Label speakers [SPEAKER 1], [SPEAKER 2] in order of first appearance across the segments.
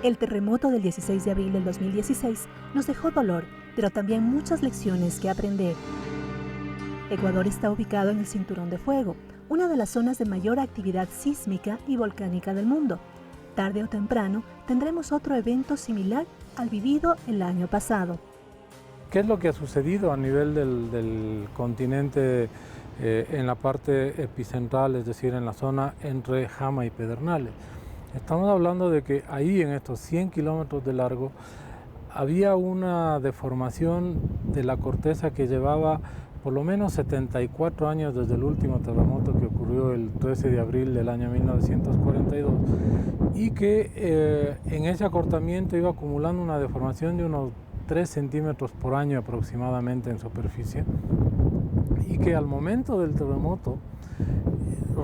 [SPEAKER 1] El terremoto del 16 de abril del 2016 nos dejó dolor, pero también muchas lecciones que aprender. Ecuador está ubicado en el Cinturón de Fuego, una de las zonas de mayor actividad sísmica y volcánica del mundo. Tarde o temprano tendremos otro evento similar al vivido el año pasado.
[SPEAKER 2] ¿Qué es lo que ha sucedido a nivel del continente en la parte epicentral, es decir, en la zona entre Jama y Pedernales? Estamos hablando de que ahí, en estos 100 kilómetros de largo, había una deformación de la corteza que llevaba por lo menos 74 años desde el último terremoto que ocurrió el 13 de abril del año 1942 y que en ese acortamiento iba acumulando una deformación de unos 3 centímetros por año aproximadamente en superficie, y que al momento del terremoto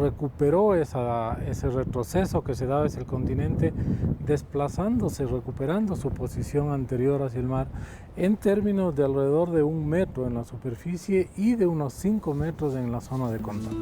[SPEAKER 2] recuperó ese retroceso que se daba hacia el continente, desplazándose, recuperando su posición anterior hacia el mar en términos de alrededor de 1 metro en la superficie y de unos 5 metros en la zona de contacto.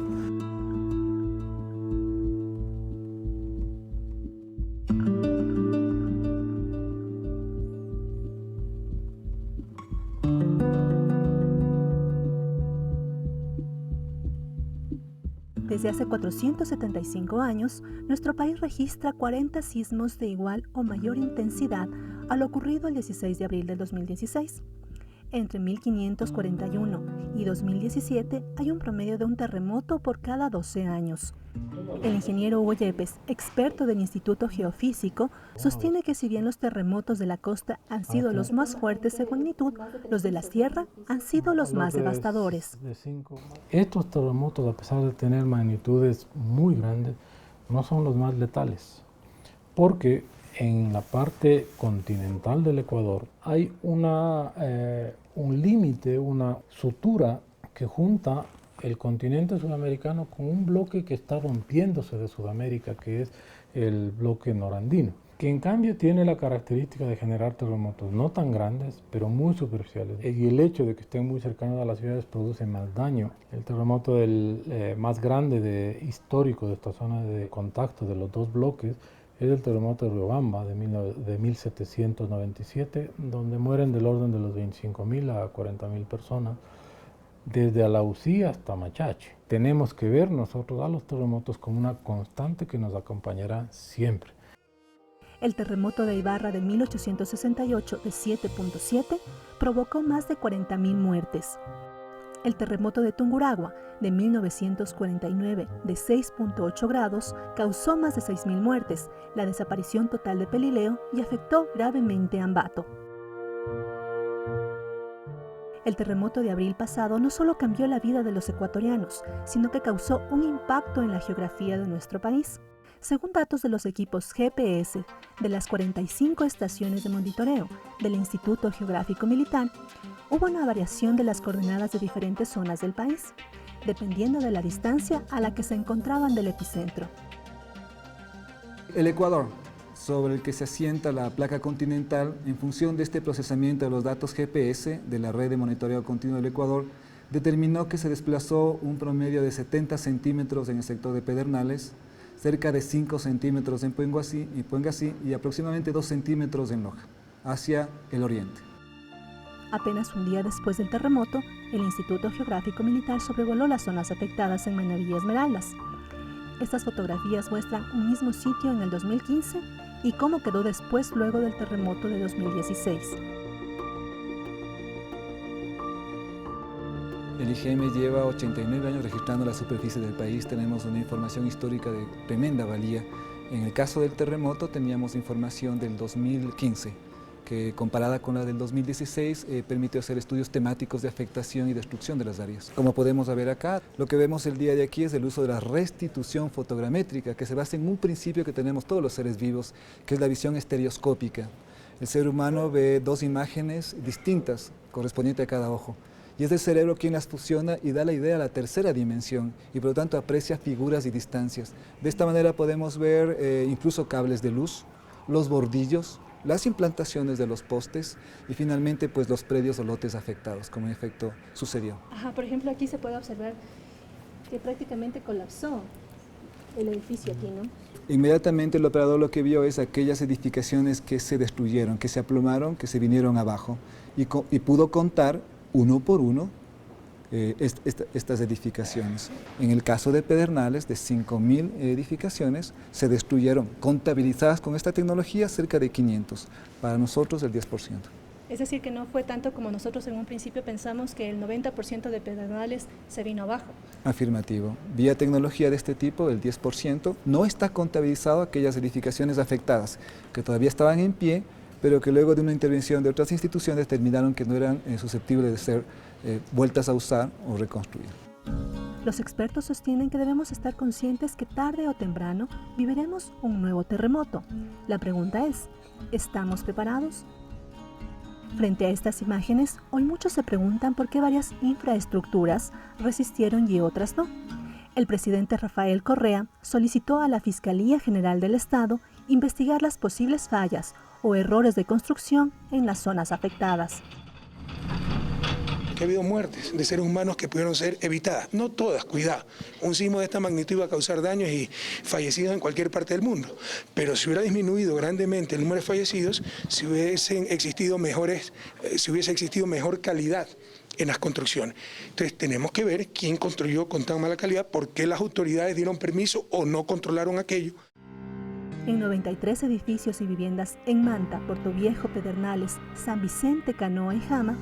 [SPEAKER 1] Desde hace 475 años, nuestro país registra 40 sismos de igual o mayor intensidad a lo ocurrido el 16 de abril del 2016. Entre 1541 y 2017 hay un promedio de un terremoto por cada 12 años. El ingeniero Hugo Yepes, experto del Instituto Geofísico, sostiene que si bien los terremotos de la costa han sido los más fuertes en magnitud, los de la sierra han sido los más devastadores.
[SPEAKER 2] Estos terremotos, a pesar de tener magnitudes muy grandes, no son los más letales, porque en la parte continental del Ecuador hay un límite, una sutura que junta el continente sudamericano con un bloque que está rompiéndose de Sudamérica, que es el bloque norandino, que en cambio tiene la característica de generar terremotos no tan grandes, pero muy superficiales. Y el hecho de que estén muy cercanos a las ciudades produce más daño. El terremoto más grande histórico de esta zona de contacto de los dos bloques es el terremoto de Riobamba de 1797, donde mueren del orden de los 25.000 a 40.000 personas, desde Alausí hasta Machache. Tenemos que ver nosotros a los terremotos como una constante que nos acompañará siempre.
[SPEAKER 1] El terremoto de Ibarra de 1868 de 7.7 provocó más de 40.000 muertes. El terremoto de Tungurahua de 1949 de 6.8 grados causó más de 6.000 muertes, la desaparición total de Pelileo y afectó gravemente a Ambato. El terremoto de abril pasado no solo cambió la vida de los ecuatorianos, sino que causó un impacto en la geografía de nuestro país. Según datos de los equipos GPS de las 45 estaciones de monitoreo del Instituto Geográfico Militar, hubo una variación de las coordenadas de diferentes zonas del país, dependiendo de la distancia a la que se encontraban del epicentro.
[SPEAKER 3] El Ecuador, sobre el que se asienta la placa continental, en función de este procesamiento de los datos GPS de la red de monitoreo continuo del Ecuador, determinó que se desplazó un promedio de 70 centímetros en el sector de Pedernales, cerca de 5 centímetros en Puenguasí y aproximadamente 2 centímetros en Loja, hacia el oriente.
[SPEAKER 1] Apenas un día después del terremoto, el Instituto Geográfico Militar sobrevoló las zonas afectadas en Manaví y Esmeraldas. Estas fotografías muestran un mismo sitio en el 2015 y cómo quedó después luego del terremoto de 2016.
[SPEAKER 3] El IGM lleva 89 años registrando la superficie del país, tenemos una información histórica de tremenda valía. En el caso del terremoto teníamos información del 2015, que comparada con la del 2016 permitió hacer estudios temáticos de afectación y destrucción de las áreas. Como podemos ver acá, lo que vemos el día de aquí es el uso de la restitución fotogramétrica, que se basa en un principio que tenemos todos los seres vivos, que es la visión estereoscópica. El ser humano ve 2 imágenes distintas, correspondientes a cada ojo. Y es el cerebro quien las fusiona y da la idea a la tercera dimensión y por lo tanto aprecia figuras y distancias. De esta manera podemos ver incluso cables de luz, los bordillos, las implantaciones de los postes y finalmente pues los predios o lotes afectados, como en efecto sucedió.
[SPEAKER 1] Por ejemplo, aquí se puede observar que prácticamente colapsó el edificio aquí, ¿no?
[SPEAKER 3] Inmediatamente el operador lo que vio es aquellas edificaciones que se destruyeron, que se aplomaron, que se vinieron abajo, y pudo contar uno por uno estas edificaciones. En el caso de Pedernales, de 5.000 edificaciones, se destruyeron, contabilizadas con esta tecnología, cerca de 500. Para nosotros, el 10%.
[SPEAKER 1] Es decir, que no fue tanto como nosotros en un principio pensamos, que el 90% de Pedernales se vino abajo.
[SPEAKER 3] Afirmativo. Vía tecnología de este tipo, el 10%, no está contabilizado aquellas edificaciones afectadas, que todavía estaban en pie, pero que luego de una intervención de otras instituciones determinaron que no eran susceptibles de ser vueltas a usar o reconstruir.
[SPEAKER 1] Los expertos sostienen que debemos estar conscientes que tarde o temprano viviremos un nuevo terremoto. La pregunta es, ¿estamos preparados? Frente a estas imágenes, hoy muchos se preguntan por qué varias infraestructuras resistieron y otras no. El presidente Rafael Correa solicitó a la Fiscalía General del Estado investigar las posibles fallas o errores de construcción en las zonas afectadas.
[SPEAKER 4] Que ha habido muertes de seres humanos que pudieron ser evitadas. No todas, cuidado. Un sismo de esta magnitud iba a causar daños y fallecidos en cualquier parte del mundo. Pero si hubiera disminuido grandemente el número de fallecidos, si hubiese existido mejor calidad en las construcciones. Entonces tenemos que ver quién construyó con tan mala calidad, por qué las autoridades dieron permiso o no controlaron aquello.
[SPEAKER 1] En 93 edificios y viviendas en Manta, Puerto Viejo, Pedernales, San Vicente, Canoa y Jama,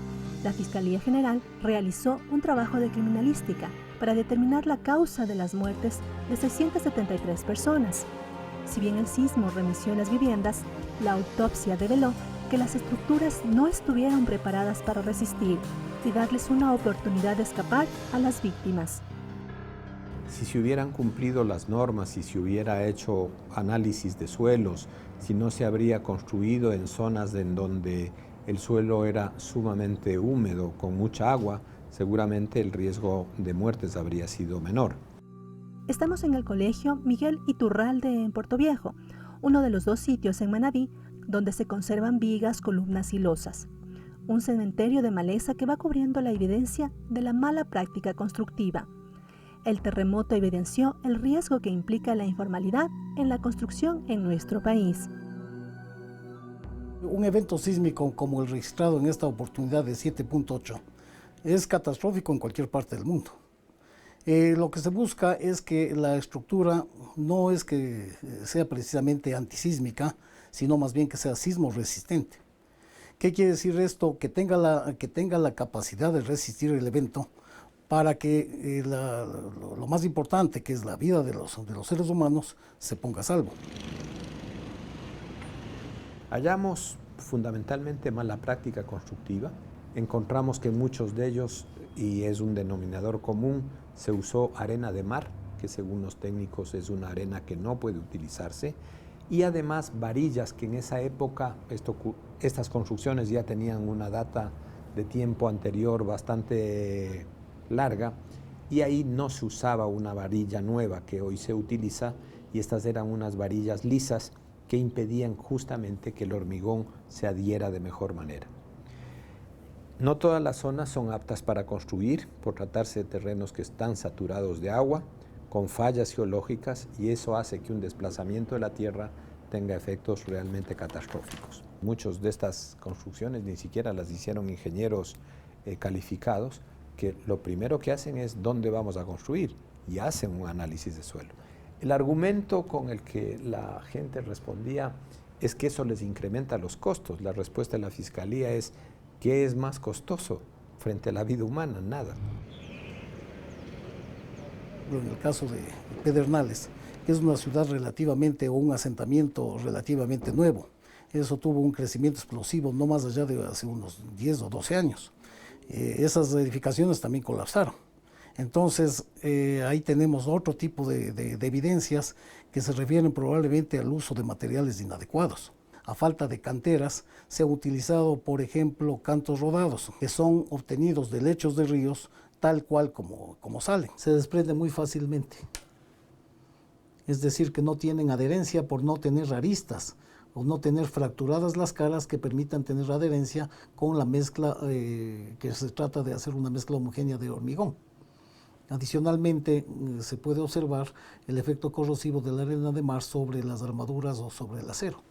[SPEAKER 1] la Fiscalía General realizó un trabajo de criminalística para determinar la causa de las muertes de 673 personas. Si bien el sismo remeció las viviendas, la autopsia reveló que las estructuras no estuvieron preparadas para resistir y darles una oportunidad de escapar a las víctimas.
[SPEAKER 5] Si se hubieran cumplido las normas, si se hubiera hecho análisis de suelos, si no se habría construido en zonas en donde el suelo era sumamente húmedo, con mucha agua, seguramente el riesgo de muertes habría sido menor.
[SPEAKER 1] Estamos en el Colegio Miguel Iturralde en Puerto Viejo, uno de los dos sitios en Manabí donde se conservan vigas, columnas y losas. Un cementerio de maleza que va cubriendo la evidencia de la mala práctica constructiva. El terremoto evidenció el riesgo que implica la informalidad en la construcción en nuestro país.
[SPEAKER 6] Un evento sísmico como el registrado en esta oportunidad de 7.8 es catastrófico en cualquier parte del mundo. Lo que se busca es que la estructura no es que sea precisamente antisísmica, sino más bien que sea sismo resistente. ¿Qué quiere decir esto? Que tenga la capacidad de resistir el evento para que lo más importante, que es la vida de los seres humanos, se ponga a salvo.
[SPEAKER 5] Hallamos fundamentalmente mala práctica constructiva. Encontramos que en muchos de ellos, y es un denominador común, se usó arena de mar, que según los técnicos es una arena que no puede utilizarse, y además varillas que en esa época, estas construcciones ya tenían una data de tiempo anterior bastante larga, y ahí no se usaba una varilla nueva que hoy se utiliza, y estas eran unas varillas lisas que impedían justamente que el hormigón se adhiera de mejor manera. No todas las zonas son aptas para construir, por tratarse de terrenos que están saturados de agua, con fallas geológicas, y eso hace que un desplazamiento de la tierra tenga efectos realmente catastróficos. Muchas de estas construcciones ni siquiera las hicieron ingenieros calificados, que lo primero que hacen es dónde vamos a construir, y hacen un análisis de suelo. El argumento con el que la gente respondía es que eso les incrementa los costos. La respuesta de la Fiscalía es: ¿qué es más costoso frente a la vida humana? Nada.
[SPEAKER 6] En el caso de Pedernales, que es una ciudad relativamente, o un asentamiento relativamente nuevo, eso tuvo un crecimiento explosivo no más allá de hace unos 10 o 12 años. Esas edificaciones también colapsaron. Entonces, ahí tenemos otro tipo de evidencias que se refieren probablemente al uso de materiales inadecuados. A falta de canteras, se ha utilizado, por ejemplo, cantos rodados, que son obtenidos de lechos de ríos tal cual como salen. Se desprende muy fácilmente. Es decir, que no tienen adherencia por no tener aristas o no tener fracturadas las caras que permitan tener adherencia con la mezcla, que se trata de hacer una mezcla homogénea de hormigón. Adicionalmente, se puede observar el efecto corrosivo de la arena de mar sobre las armaduras o sobre el acero.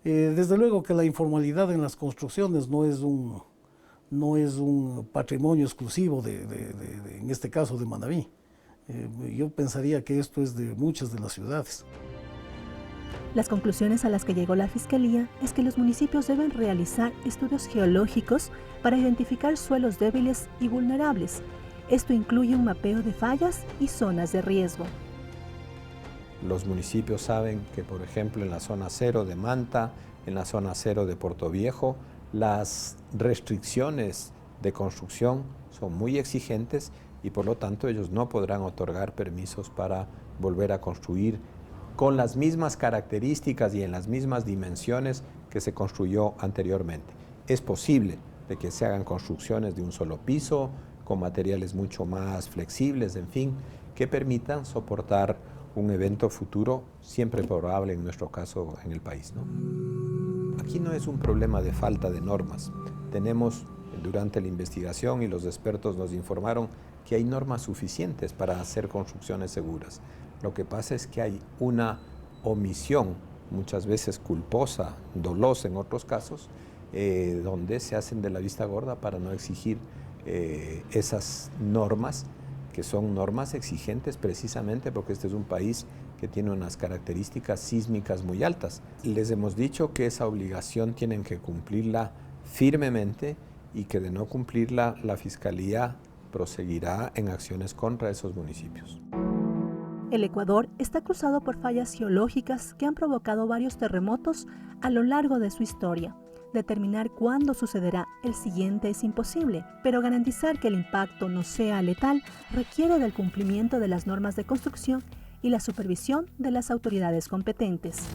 [SPEAKER 6] Desde luego que la informalidad en las construcciones no es un patrimonio exclusivo en este caso, de Manabí. Yo pensaría que esto es de muchas de las ciudades.
[SPEAKER 1] Las conclusiones a las que llegó la Fiscalía es que los municipios deben realizar estudios geológicos para identificar suelos débiles y vulnerables. Esto incluye un mapeo de fallas y zonas de riesgo.
[SPEAKER 5] Los municipios saben que, por ejemplo, en la zona 0 de Manta, en la zona 0 de Portoviejo, las restricciones de construcción son muy exigentes y por lo tanto ellos no podrán otorgar permisos para volver a construir con las mismas características y en las mismas dimensiones que se construyó anteriormente. Es posible de que se hagan construcciones de un solo piso, con materiales mucho más flexibles, en fin, que permitan soportar un evento futuro siempre probable en nuestro caso en el país, ¿no? Aquí no es un problema de falta de normas. Tenemos, durante la investigación y los expertos nos informaron que hay normas suficientes para hacer construcciones seguras. Lo que pasa es que hay una omisión, muchas veces culposa, dolosa en otros casos, donde se hacen de la vista gorda para no exigir esas normas, que son normas exigentes precisamente porque este es un país que tiene unas características sísmicas muy altas. Les hemos dicho que esa obligación tienen que cumplirla firmemente y que de no cumplirla la Fiscalía proseguirá en acciones contra esos municipios.
[SPEAKER 1] El Ecuador está cruzado por fallas geológicas que han provocado varios terremotos a lo largo de su historia. Determinar cuándo sucederá el siguiente es imposible, pero garantizar que el impacto no sea letal requiere del cumplimiento de las normas de construcción y la supervisión de las autoridades competentes.